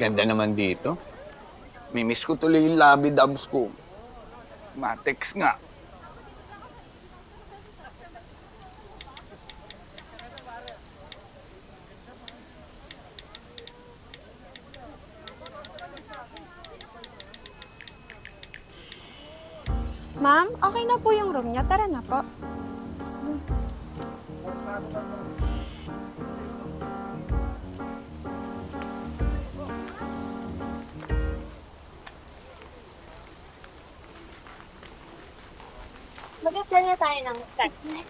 Ganda naman dito. Mimiss ko tuloy yung labi dubs ko. Matex nga. Ma'am, okay na po yung room niya. Tara na po. Mag-apply na tayo ng sunscreen.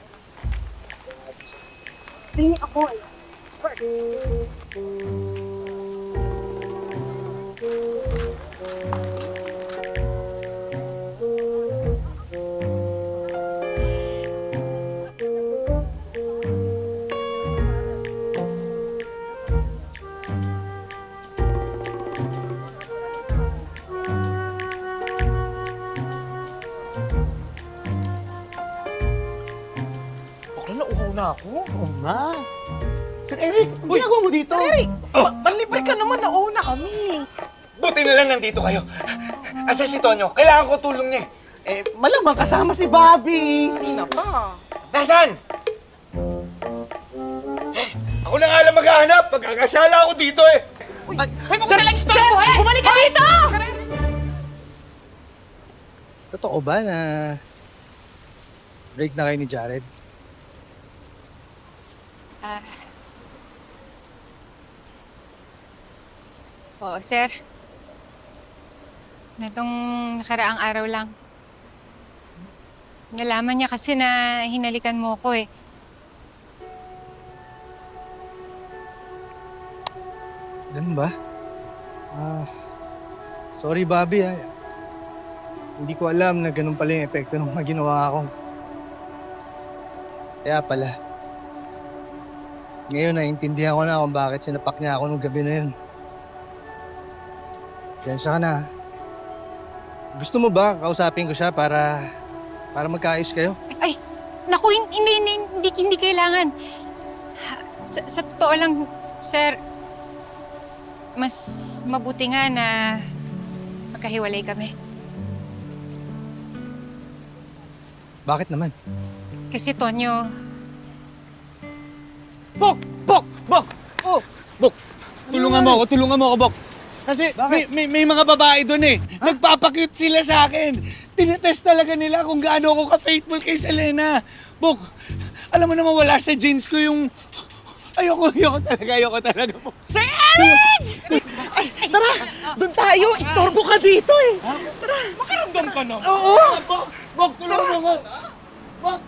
Bili ako eh. Bakla na uhaw na ako. Oo nga. Sir Eric, ang ginagawa mo dito? Sir Eric, manlibre ka naman, nauna kami. Buti na lang nandito kayo. Asa si Tonyo? Kailangan ko tulong niya. Malamang kasama si Bobby. Kanina pa. Nasaan? Ako na nga lang maghahanap. Magkakasala ako dito eh. Ay, magsalang istorbo eh! Bumalik ka dito! Totoo ba na break na kayo ni Jared? Oo, sir. Nitong nakaraang araw lang. Nalaman niya kasi na hinalikan mo ko eh. Ganun ba? Sorry Bobby ha. Hindi ko alam na ganun pala yung epekto ng mga ginawa ko. Kaya pala. Ngayon naiintindihan ko na kung bakit sinapak niya ako nung gabi na yun. Sensya ka na. Gusto mo ba kausapin ko siya para magkaayos kayo? Ay, naku, hindi kailangan. Sa totoo lang, sir, mas mabuti nga na magkahiwalay kami. Bakit naman? Kasi Tonyo, Bok! Bok! Bok! Oh! Bok! Tulungan mo ako, Bok. Kasi may mga babae doon eh. Nagpapakute sila sa akin. Tinetest talaga nila kung gaano ako ka-faithful kay Selena. Bok, alam mo naman wala sa jeans ko yung... Ayoko talaga, Bok. Sir Eric! Ay, tara! Doon tayo! Istorbo ka dito eh! Tara! Makiramdam ka na. Oo! Bok, tulungan mo ako. Bok!